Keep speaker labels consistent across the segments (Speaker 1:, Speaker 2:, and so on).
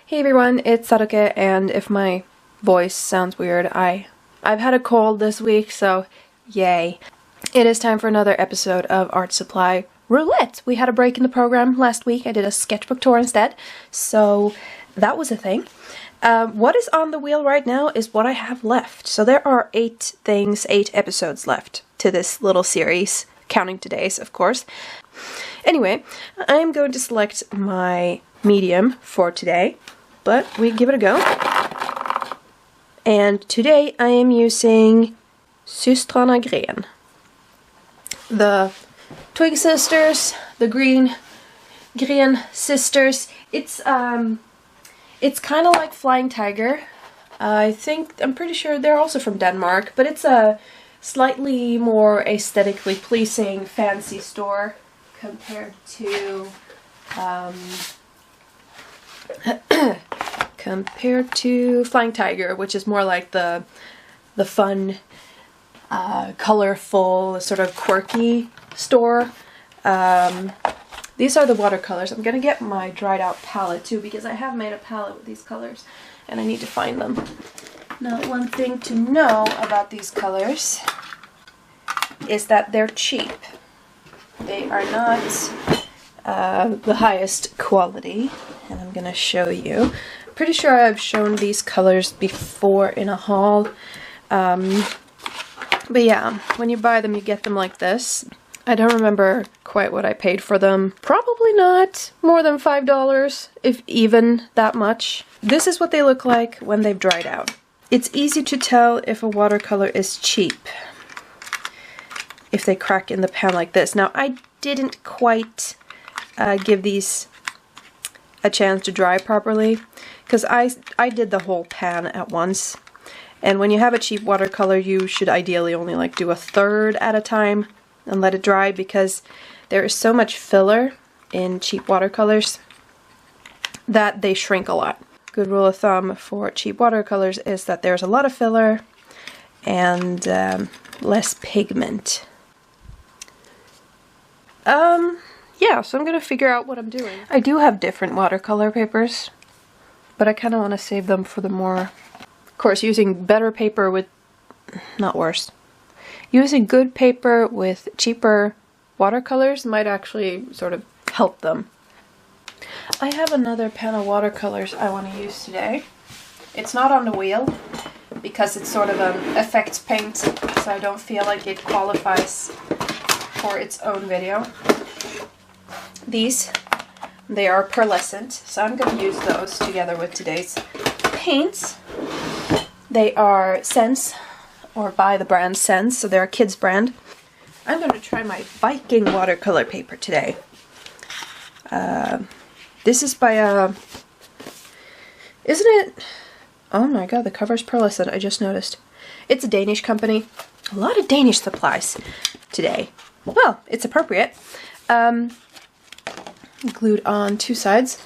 Speaker 1: Hey everyone, it's Saruke, and if my voice sounds weird, I've had a cold this week, so yay. It is time for another episode of Art Supply Roulette. We had a break in the program last week. I did a sketchbook tour instead, so that was a thing. What is on the wheel right now is what I have left. So there are 8 episodes left to this little series, counting today's, of course. Anyway, I'm going to select my medium for today, but we give it a go. And today I am using Søstrene Grene. The Twig Sisters, the Green Sisters. It's kind of like Flying Tiger. I'm pretty sure they're also from Denmark, but it's a slightly more aesthetically pleasing fancy store compared to Flying Tiger, which is more like the fun, colorful, sort of quirky store. These are the watercolors. I'm gonna get my dried out palette too, because I have made a palette with these colors and I need to find them. Now, one thing to know about these colors is that they're cheap. They are not the highest quality, and I'm gonna show you. Pretty sure I've shown these colors before in a haul, but yeah, when you buy them you get them like this. I don't remember quite what I paid for them. Probably not more than $5, if even that much. This is what they look like when they've dried out. It's easy to tell if a watercolor is cheap if they crack in the pan like this. Now, I didn't quite give these a chance to dry properly, because I did the whole pan at once. And when you have a cheap watercolor, you should ideally only like do a third at a time and let it dry, because there is so much filler in cheap watercolors that they shrink a lot. Good rule of thumb for cheap watercolors is that there's a lot of filler and less pigment. Yeah, so I'm gonna figure out what I'm doing. I do have different watercolor papers, but I kind of want to save them for the more... Of course, using better paper with... not worse. Using good paper with cheaper watercolors might actually sort of help them. I have another pen of watercolors I want to use today. It's not on the wheel because it's sort of an effects paint, so I don't feel like it qualifies for its own video. These, they are pearlescent, so I'm going to use those together with today's paints. They are Sense, or by the brand Sense, so they're a kids brand. I'm going to try my Viking watercolor paper today. This is by isn't it? Oh my god, the cover's pearlescent, I just noticed. It's a Danish company. A lot of Danish supplies today. Well, it's appropriate. Glued on 2 sides.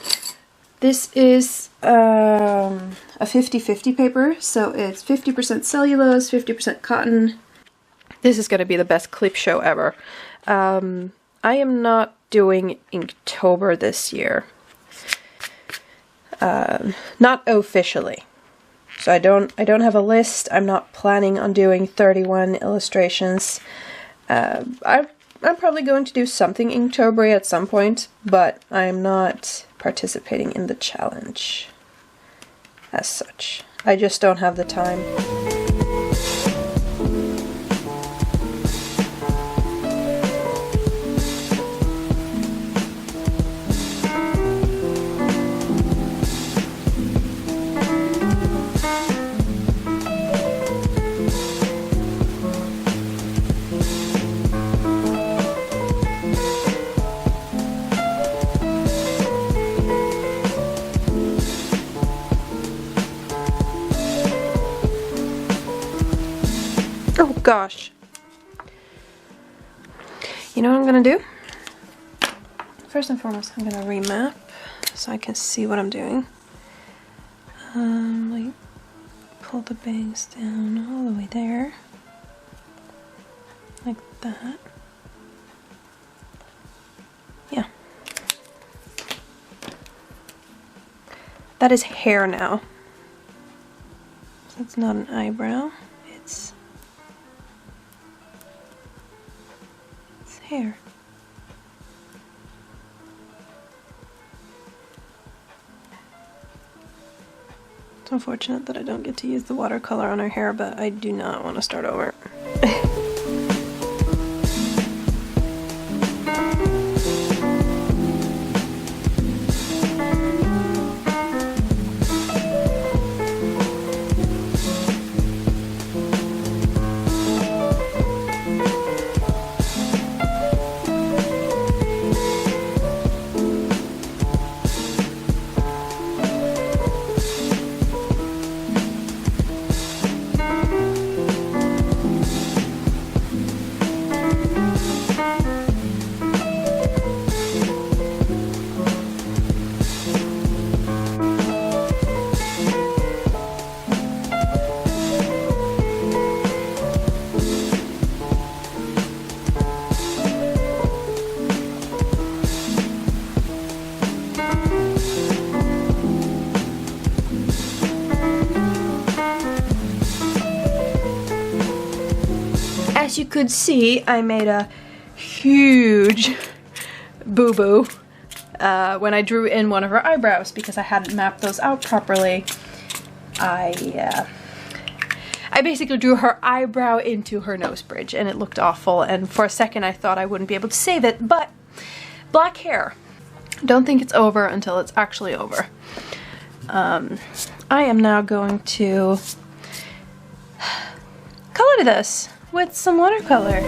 Speaker 1: This is a 50-50 paper, so it's 50% cellulose, 50% cotton. This is going to be the best clip show ever. I am not doing Inktober this year. Not officially. So I don't have a list. I'm not planning on doing 31 illustrations. I'm probably going to do something Inktober at some point, but I'm not participating in the challenge as such. I just don't have the time. Oh gosh. You know what I'm gonna do? First and foremost, I'm gonna remap so I can see what I'm doing. Like, pull the bangs down all the way there. Like that. Yeah. That is hair now. So it's not an eyebrow, it's hair. It's unfortunate that I don't get to use the watercolor on her hair, but I do not want to start over. As you could see, I made a huge boo-boo when I drew in one of her eyebrows because I hadn't mapped those out properly. I basically drew her eyebrow into her nose bridge and it looked awful, and for a second I thought I wouldn't be able to save it, but black hair. Don't think it's over until it's actually over. I am now going to color this with some watercolor.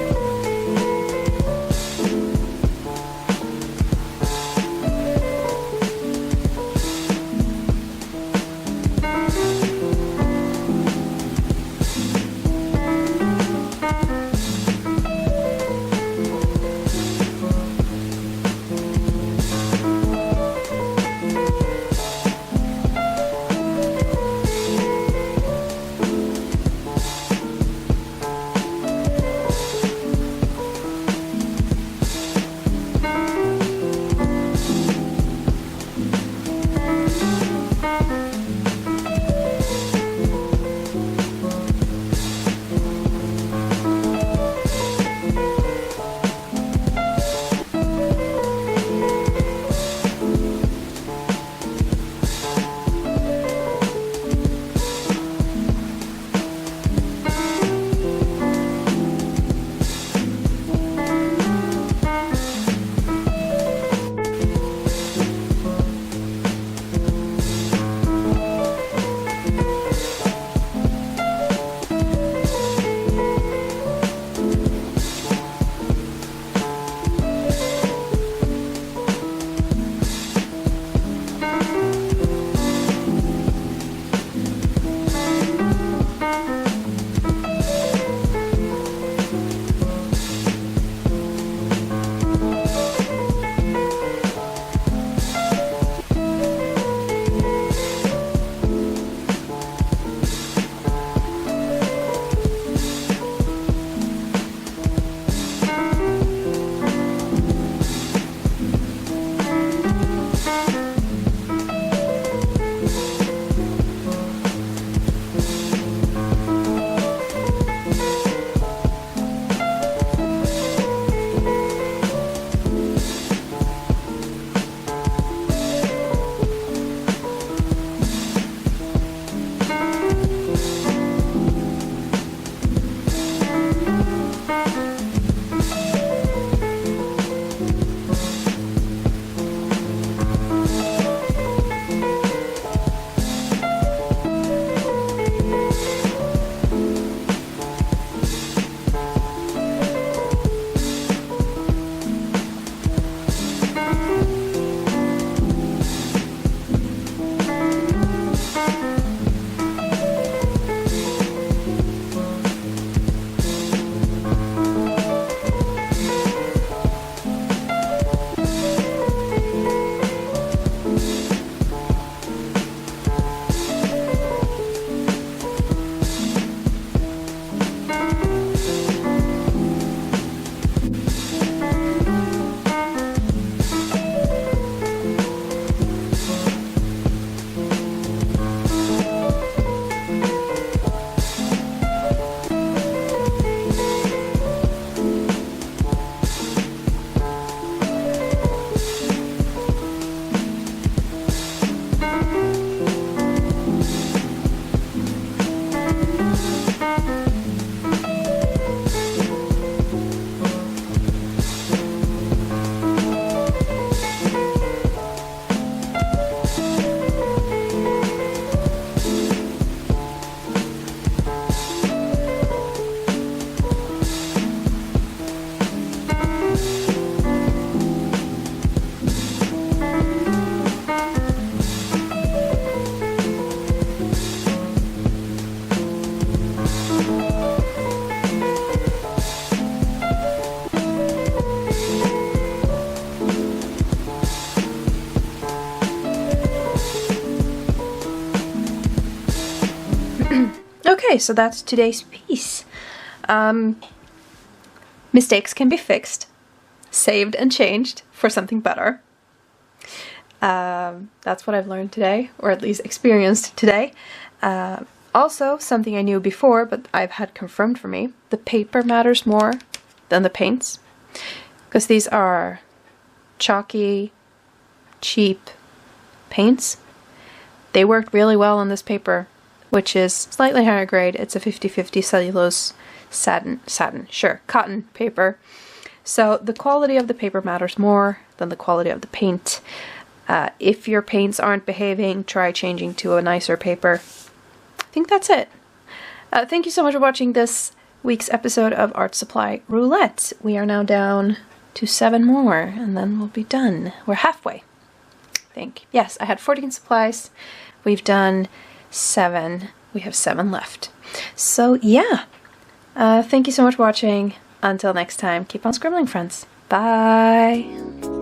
Speaker 1: Okay, so that's today's piece. Mistakes can be fixed, saved and changed for something better. That's what I've learned today, or at least experienced today. Also, something I knew before, but I've had confirmed for me, the paper matters more than the paints. Because these are chalky, cheap paints. They worked really well on this paper, which is slightly higher grade. It's a 50/50 cellulose cotton paper. So the quality of the paper matters more than the quality of the paint. If your paints aren't behaving, try changing to a nicer paper. I think that's it. Thank you so much for watching this week's episode of Art Supply Roulette. We are now down to 7 more, and then we'll be done. We're halfway, I think. Yes, I had 14 supplies. We've done 7. We have 7 left. So yeah, thank you so much for watching. Until next time, keep on scribbling, friends. Bye!